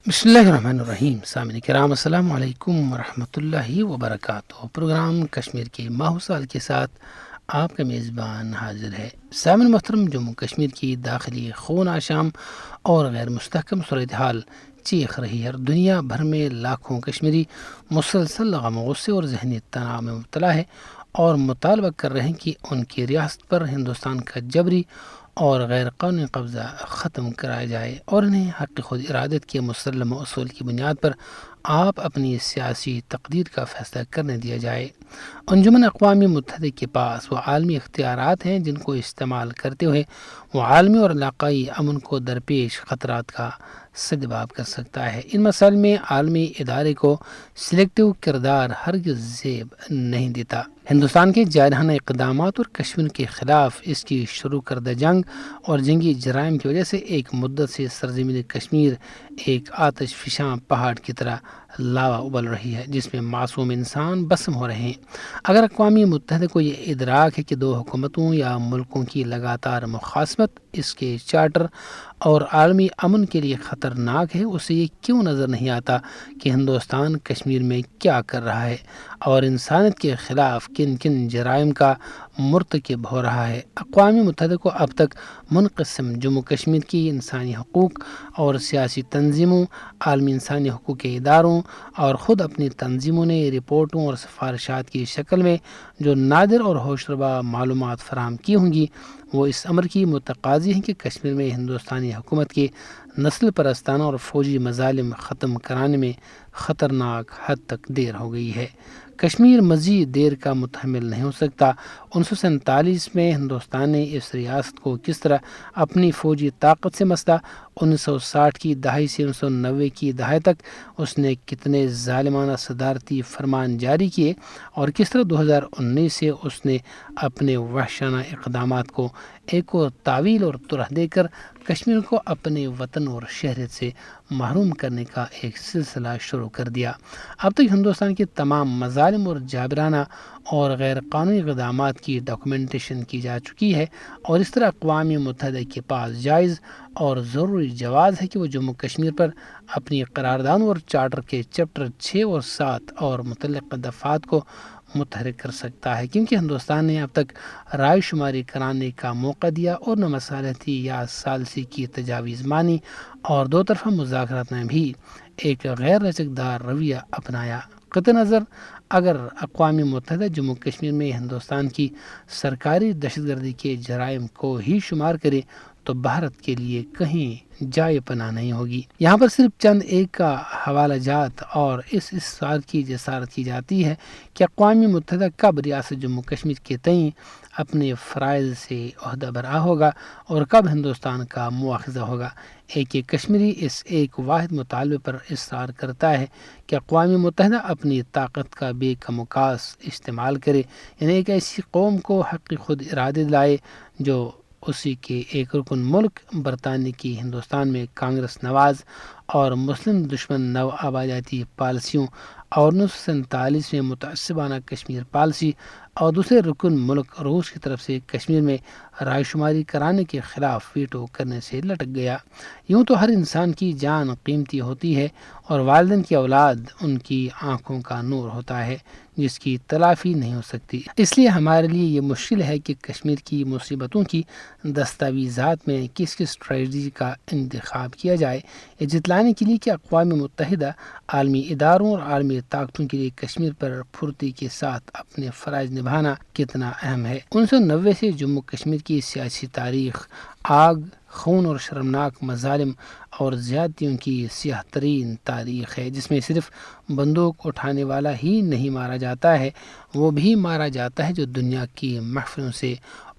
بسم اللہ الرحمن الرحیم. سامعین کرام السلام علیکم ورحمۃ اللہ وبرکاتہ. پروگرام کشمیر کے ماہ سال کے ساتھ آپ کا میزبان حاضر ہے. سامعین محترم، جموں کشمیر کی داخلی خون آشام اور غیر مستحکم صورتحال چیخ رہی ہے. دنیا بھر میں لاکھوں کشمیری مسلسل غم و غصے اور ذہنی تناؤ میں مبتلا ہے اور مطالبہ کر رہے ہیں کہ ان کی ریاست پر ہندوستان کا جبری اور غیر قانونی قبضہ ختم کرایا جائے اور انہیں حق خود ارادت کے مسلم اصول کی بنیاد پر آپ اپنی سیاسی تقدیر کا فیصلہ کرنے دیا جائے. انجمن اقوام متحدہ کے پاس وہ عالمی اختیارات ہیں جن کو استعمال کرتے ہوئے وہ عالمی اور علاقائی امن کو درپیش خطرات کا سدباب کر سکتا ہے. ان مسائل میں عالمی ادارے کو سلیکٹو کردار ہرگز زیب نہیں دیتا. ہندوستان کے جارحانہ اقدامات اور کشمیر کے خلاف اس کی شروع کردہ جنگ اور جنگی جرائم کی وجہ سے ایک مدت سے سرزمین کشمیر ایک آتش فشاں پہاڑ کی طرح لاوا ابل رہی ہے جس میں معصوم انسان بسم ہو رہے ہیں. اگر اقوام متحدہ کو یہ ادراک ہے کہ دو حکومتوں یا ملکوں کی لگاتار مخاصمت اس کے چارٹر اور عالمی امن کے لیے خطرناک ہے، اسے یہ کیوں نظر نہیں آتا کہ ہندوستان کشمیر میں کیا کر رہا ہے اور انسانیت کے خلاف کن کن جرائم کا مرتکب ہو رہا ہے. اقوام متحدہ کو اب تک منقسم جموں کشمیر کی انسانی حقوق اور سیاسی تنظیموں، عالمی انسانی حقوق کے اداروں اور خود اپنی تنظیموں نے رپورٹوں اور سفارشات کی شکل میں جو نادر اور ہوشربا معلومات فراہم کی ہوں گی، وہ اس امر کی متقاضی ہیں کہ کشمیر میں ہندوستانی حکومت کے نسل پرستانہ اور فوجی مظالم ختم کرانے میں خطرناک حد تک دیر ہو گئی ہے. کشمیر مزید دیر کا متحمل نہیں ہو سکتا. 1947 میں ہندوستان نے اس ریاست کو کس طرح اپنی فوجی طاقت سے مستا، 1960 کی دہائی سے 1990 کی دہائی تک اس نے کتنے ظالمانہ صدارتی فرمان جاری کیے اور کس طرح 2019 سے اس نے اپنے وحشانہ اقدامات کو ایک اور تعویل اور طرح دے کر کشمیر کو اپنے وطن اور شہریت سے محروم کرنے کا ایک سلسلہ شروع کر دیا. اب تک ہندوستان کے تمام مظالم اور جابرانہ اور غیر قانونی اقدامات کی ڈاکومنٹیشن کی جا چکی ہے اور اس طرح اقوام متحدہ کے پاس جائز اور ضروری جواز ہے کہ وہ جموں کشمیر پر اپنی قراردادوں اور چارٹر کے چیپٹر 6 اور 7 اور متعلقہ دفعات کو متحرک کر سکتا ہے، کیونکہ ہندوستان نے اب تک رائے شماری کرانے کا موقع دیا اور نہ مصالحتی یا ثالثی کی تجاویز مانی اور دو طرفہ مذاکرات میں بھی ایک غیر لچکدار رویہ اپنایا. قطع نظر اگر اقوام متحدہ جموں کشمیر میں ہندوستان کی سرکاری دہشت گردی کے جرائم کو ہی شمار کرے تو بھارت کے لیے کہیں جائے پناہ نہیں ہوگی. یہاں پر صرف چند ایک کا حوالہ جات اور اس سوال کی جسارت کی جاتی ہے کہ اقوام متحدہ کب ریاست جموں کشمیر کے تئیں اپنے فرائض سے عہدہ برآ ہوگا اور کب ہندوستان کا مواخذہ ہوگا. ایک کشمیری اس ایک واحد مطالبے پر اصرار کرتا ہے کہ اقوام متحدہ اپنی طاقت کا بے کم وقاص استعمال کرے، یعنی ایک ایسی قوم کو حق خود ارادے دلائے جو اسی کے ایک رکن ملک برطانیہ کی ہندوستان میں کانگریس نواز اور مسلم دشمن نو آبادیاتی پالیسیوں اور 1947 میں متعصبانہ کشمیر پالیسی اور دوسرے رکن ملک روس کی طرف سے کشمیر میں رائے شماری کرانے کے خلاف ویٹو کرنے سے لٹک گیا. یوں تو ہر انسان کی جان قیمتی ہوتی ہے اور والدین کی اولاد ان کی آنکھوں کا نور ہوتا ہے جس کی تلافی نہیں ہو سکتی. اس لیے ہمارے لیے یہ مشکل ہے کہ کشمیر کی مصیبتوں کی دستاویزات میں کس اسٹریٹجی کا انتخاب کیا جائے، یہ جتلانے کے لیے کہ اقوام متحدہ عالمی اداروں اور عالمی طاقتوں کے لیے کشمیر پر پھرتی کے ساتھ اپنے فرائض نبھانا کتنا اہم ہے. 1990 سے جموں کشمیر کی سیاسی تاریخ آگ، خون اور شرمناک مظالم اور زیادتیوں کی سیاہ ترین تاریخ ہے، جس میں صرف بندوق اٹھانے والا ہی نہیں مارا جاتا ہے، وہ بھی مارا جاتا ہے جو دنیا کی محفلوں سے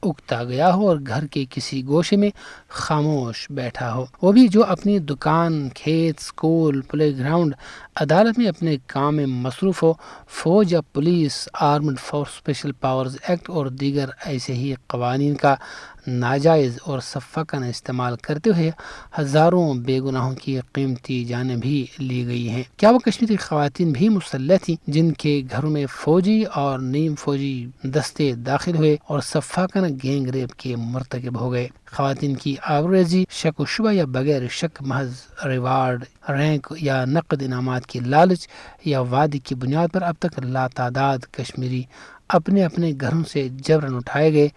اکتا گیا ہو اور گھر کے کسی گوشے میں خاموش بیٹھا ہو، وہ بھی جو اپنی دکان، کھیت، سکول، پلے گراؤنڈ، عدالت میں اپنے کام میں مصروف ہو. فوج یا police, armed force special powers act اور دیگر ایسے ہی قوانین کا ناجائز اور سفاکانہ استعمال کرتے ہوئے ہزاروں بے گناہوں کی قیمتی جانیں بھی لی گئی ہیں۔ کیا وہ کشمیری خواتین بھی مسلح تھیں جن کے گھروں میں فوجی اور نیم فوجی دستے داخل ہوئے اور سفاکانہ گینگ ریپ کے مرتکب ہو گئے؟ خواتین کی آبروریزی شک و شبہ یا بغیر شک محض ریوارڈ، رینک یا نقد انعامات کی لالچ یا وعدے کی بنیاد پر اب تک لاتعداد کشمیری اپنے اپنے گھروں سے جبراً اٹھائے گئے،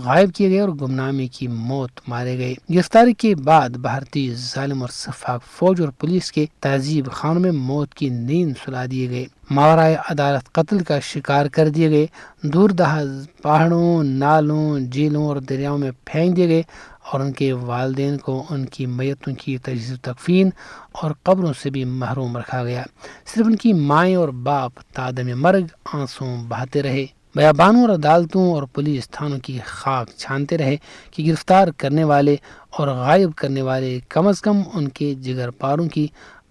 غائب کیے گئے اور گمنامی کی موت مارے گئے۔ گرفتاری کے بعد بھارتی ظالم اور سفاک فوج اور پولیس کے تعذیب خانوں میں موت کی نیند سلا دیے گئے، ماورائے عدالت قتل کا شکار کر دیے گئے، دور دراز پہاڑوں، نالوں، جھیلوں اور دریاؤں میں پھینک دیے گئے اور ان کے والدین کو ان کی میتوں کی تجہیز و تکفین اور قبروں سے بھی محروم رکھا گیا۔ صرف ان کی مائیں اور باپ تادم مرگ آنسوں بہاتے رہے، بیابانوں اور عدالتوں اور پولیس تھانوں کی خاک چھانتے رہے کہ گرفتار کرنے والے اور غائب کرنے والے کم از کم ان کے جگر پاروں کی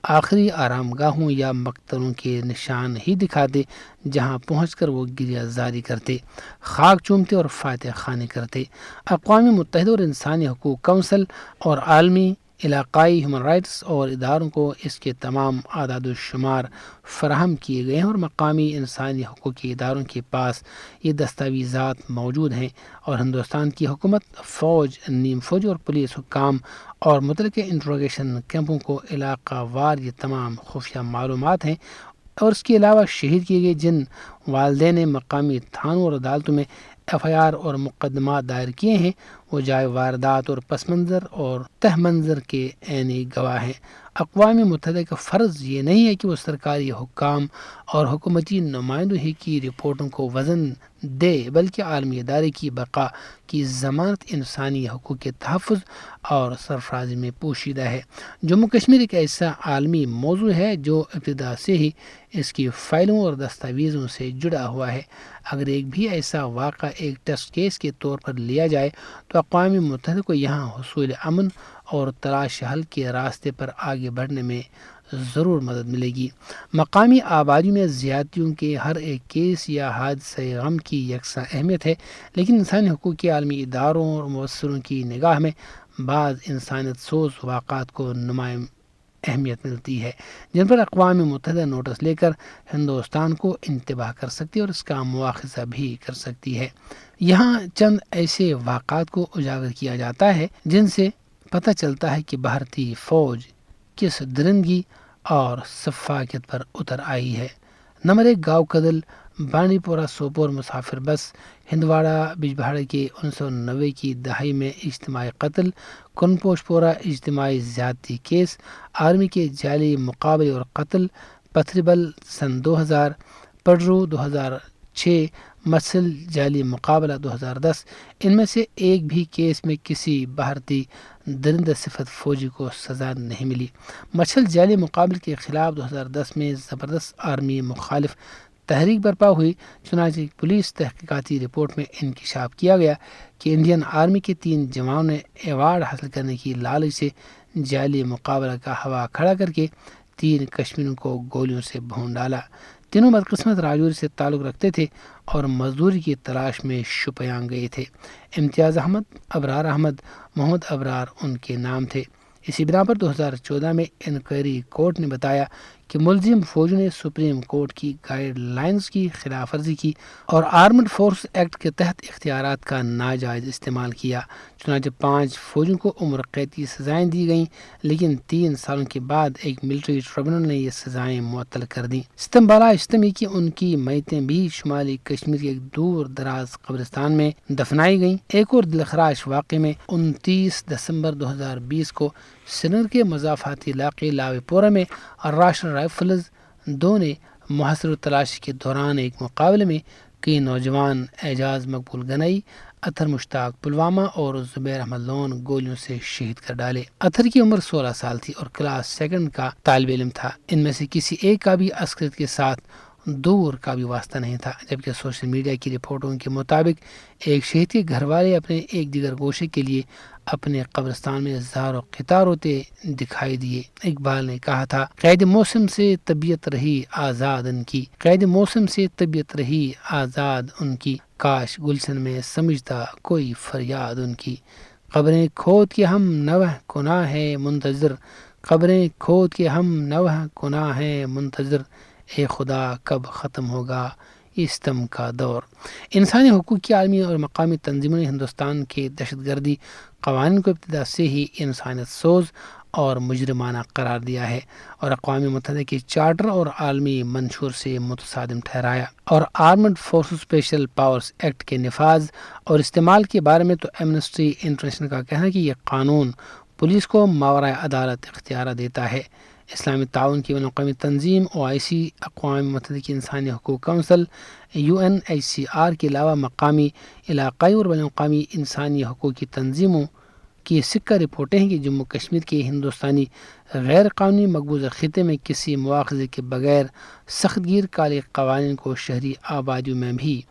آخری آرام گاہوں یا مقتلوں کے نشان ہی دکھاتے، جہاں پہنچ کر وہ گریہ زاری کرتے، خاک چومتے اور فاتح خوانی کرتے۔ اقوام متحدہ اور انسانی حقوق کونسل اور عالمی علاقائی ہیومن رائٹس اور اداروں کو اس کے تمام اعداد و شمار فراہم کیے گئے ہیں اور مقامی انسانی حقوق کے اداروں کے پاس یہ دستاویزات موجود ہیں، اور ہندوستان کی حکومت، فوج، نیم فوج اور پولیس حکام اور متعلقہ انٹروگیشن کیمپوں کو علاقہ وار یہ تمام خفیہ معلومات ہیں، اور اس کے علاوہ شہید کیے گئے جن والدین نے مقامی تھانوں اور عدالتوں میں FIR اور مقدمات دائر کیے ہیں، وہ جائے واردات اور پس منظر اور تہ منظر کے عینی گواہ ہیں۔ اقوام متحدہ کا فرض یہ نہیں ہے کہ وہ سرکاری حکام اور حکومتی نمائندوں ہی کی رپورٹوں کو وزن دے، بلکہ عالمی ادارے کی بقا کی ضمانت انسانی حقوق کے تحفظ اور سرفرازی میں پوشیدہ ہے۔ جموں کشمیر ایک ایسا عالمی موضوع ہے جو ابتدا سے ہی اس کی فائلوں اور دستاویزوں سے جڑا ہوا ہے۔ اگر ایک بھی ایسا واقعہ ایک ٹیسٹ کیس کے طور پر لیا جائے تو اقوام متحدہ کو یہاں حصول امن اور تلاش حل کے راستے پر آگے بڑھنے میں ضرور مدد ملے گی۔ مقامی آبادی میں زیادتیوں کے ہر ایک کیس یا حادثہ غم کی یکساں اہمیت ہے، لیکن انسانی حقوق کے عالمی اداروں اور مبصروں کی نگاہ میں بعض انسانیت سوز واقعات کو نمایاں اہمیت ملتی ہے، جن پر اقوام متحدہ نوٹس لے کر ہندوستان کو انتباہ کر سکتی ہے اور اس کا مواخذہ بھی کر سکتی ہے۔ یہاں چند ایسے واقعات کو اجاگر کیا جاتا ہے جن سے پتہ چلتا ہے کہ بھارتی فوج کس درندگی اور سفاکیت پر اتر آئی ہے۔ نمبر 1، گاؤں کدل، بانڈی پورہ سوپور مسافر بس، ہندواڑہ بجبہاڑا کے 1990 کی دہائی میں اجتماعی قتل، کنپوش پورہ اجتماعی زیادتی کیس، آرمی کے جعلی مقابلے اور قتل، پتھری بل سن 2000، پڈرو 2006، مسل جعلی مقابلہ 2010۔ ان میں سے ایک بھی کیس میں کسی بھارتی درندہ صفت فوجی کو سزا نہیں ملی۔ مچھل جعلی مقابلے کے خلاف 2010 میں زبردست آرمی مخالف تحریک برپا ہوئی، چنانچہ پولیس تحقیقاتی رپورٹ میں انکشاف کیا گیا کہ انڈین آرمی کے 3 جوانوں نے ایوارڈ حاصل کرنے کی لالچ سے جعلی مقابلہ کا ہوا کھڑا کر کے 3 کشمیریوں کو گولیوں سے بھون ڈالا۔ تینوں بدقسمت راجوری سے تعلق رکھتے تھے اور مزدوری کی تلاش میں شوپیاں گئے تھے۔ امتیاز احمد، ابرار احمد، محمد ابرار ان کے نام تھے۔ اسی بنا پر 2014 میں انکوائری کورٹ نے بتایا کہ ملزم فوجیوں نے سپریم کورٹ کی گائیڈ لائنز کی خلاف ورزی کی اور آرمڈ فورس ایکٹ کے تحت اختیارات کا ناجائز استعمال کیا۔ چنانچہ 5 فوجیوں کو عمر قید کی سزائیں دی گئیں، لیکن 3 سالوں کے بعد ایک ملٹری ٹریبونل نے یہ سزائیں معطل کر دیں۔ ستم بالا اشتمی کی ان کی میتیں بھی شمالی کشمیر کے ایک دور دراز قبرستان میں دفنائی گئیں۔ ایک اور دلخراش واقعے میں 29 دسمبر 2020 کو سرینگر کے مضافاتی علاقے لاوی پورہ میں راشٹر رائفلز 2 نے محاصرہ تلاشی کے دوران ایک مقابلے میں کئی نوجوان اعجاز مقبول گنائی، اطہر مشتاق پلوامہ اور زبیر احمد لون گولیوں سے شہید کر ڈالے۔ اطہر کی عمر 16 سال تھی اور کلاس 2 کا طالب علم تھا۔ ان میں سے کسی ایک کا بھی عسکریت کے ساتھ دور کا بھی واسطہ نہیں تھا، جبکہ سوشل میڈیا کی رپورٹوں کے مطابق ایک شہید کے گھر والے اپنے ایک دیگر گوشے کے لیے اپنے قبرستان میں زار و قطار ہوتے دکھائی دیے۔ اقبال نے کہا تھا، قید موسم سے طبیعت رہی آزاد ان کی، قید موسم سے طبیعت رہی آزاد ان کی، کاش گلشن میں سمجھتا کوئی فریاد ان کی، قبریں کھود کے ہم نوح گناہ ہے منتظر، قبریں کھود کے ہم نوح گناہ ہے منتظر، اے خدا کب ختم ہوگا اس ستم کا دور۔ انسانی حقوق کی عالمی اور مقامی تنظیموں نے ہندوستان کے دہشت گردی قوانین کو ابتدا سے ہی انسانیت سوز اور مجرمانہ قرار دیا ہے، اور اقوام متحدہ کے چارٹر اور عالمی منشور سے متصادم ٹھہرایا۔ اور armed forces special powers act کے نفاذ اور استعمال کے بارے میں تو ایمنسٹی انٹرنیشنل کا کہنا ہے کہ یہ قانون پولیس کو ماوراء عدالت اختیار دیتا ہے۔ اسلامی تعاون کی بین الاقوامی تنظیم OIC، اقوام متحدہ کی انسانی حقوق کونسل UNHCR کے علاوہ مقامی، علاقائی اور بین الاقوامی انسانی حقوق کی تنظیموں کی سکہ رپورٹیں ہیں کہ جموں کشمیر کے ہندوستانی غیر قانونی مقبوضہ خطے میں کسی مواخذے کے بغیر سخت گیر کالے قوانین کو شہری آبادیوں میں بھی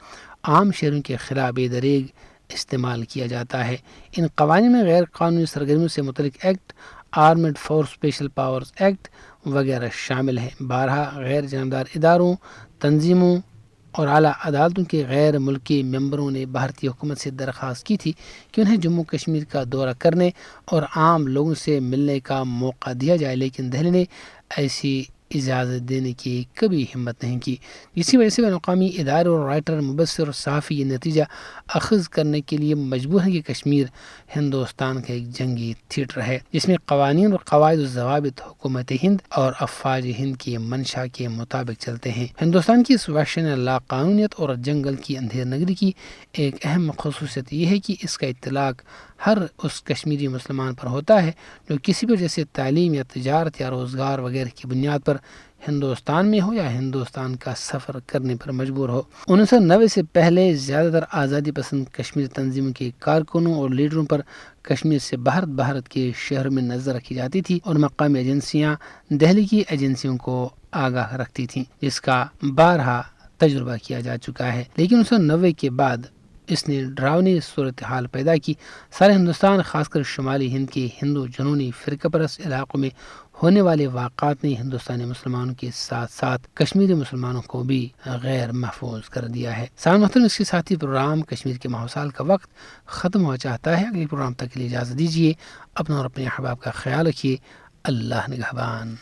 عام شہریوں کے خلاف بے دریغ استعمال کیا جاتا ہے۔ ان قوانین میں غیر قانونی سرگرمیوں سے متعلق act, armed force special powers act وغیرہ شامل ہیں۔ بارہا غیر جانبدار اداروں، تنظیموں اور اعلیٰ عدالتوں کے غیر ملکی ممبروں نے بھارتی حکومت سے درخواست کی تھی کہ انہیں جموں کشمیر کا دورہ کرنے اور عام لوگوں سے ملنے کا موقع دیا جائے، لیکن دہلی نے ایسی اجازت دینے کی کبھی ہمت نہیں کی، اسی وجہ سے بین الاقوامی ادارے اور رائٹر، مبصر اور صحافی یہ نتیجہ اخذ کرنے کے لیے مجبور ہیں کہ کشمیر ہندوستان کا ایک جنگی تھیٹر ہے جس میں قوانین اور قواعد و ضوابط حکومت ہند اور افواج ہند کی منشا کے مطابق چلتے ہیں۔ ہندوستان کی اس وحشی لا قانونیت اور جنگل کی اندھیر نگری کی ایک اہم خصوصیت یہ ہے کہ اس کا اطلاق ہر اس کشمیری مسلمان پر ہوتا ہے جو کسی بھی وجہ سے تعلیم یا تجارت یا روزگار وغیرہ کی بنیاد پر ہندوستان میں ہو یا ہندوستان کا سفر کرنے پر مجبور ہو۔ 1990 سے پہلے زیادہ تر آزادی پسند کشمیری تنظیموں کے کارکنوں اور لیڈروں پر کشمیر سے بھارت کے شہروں میں نظر رکھی جاتی تھی اور مقامی ایجنسیاں دہلی کی ایجنسیوں کو آگاہ رکھتی تھیں، جس کا بارہا تجربہ کیا جا چکا ہے۔ لیکن 1990 کے بعد اس نے ڈراؤنی صورتحال پیدا کی۔ سارے ہندوستان، خاص کر شمالی ہند کے ہندو جنونی فرقہ پرست علاقوں میں ہونے والے واقعات نے ہندوستانی مسلمانوں کے ساتھ ساتھ کشمیری مسلمانوں کو بھی غیر محفوظ کر دیا ہے۔ سامعین محترم، اس کے ساتھ ہی پروگرام کشمیر کے ماحول کا وقت ختم ہوا چاہتا ہے۔ اگلے پروگرام تک کے لیے اجازت دیجیے۔ اپنا اور اپنے احباب کا خیال رکھیے۔ اللہ نگہبان۔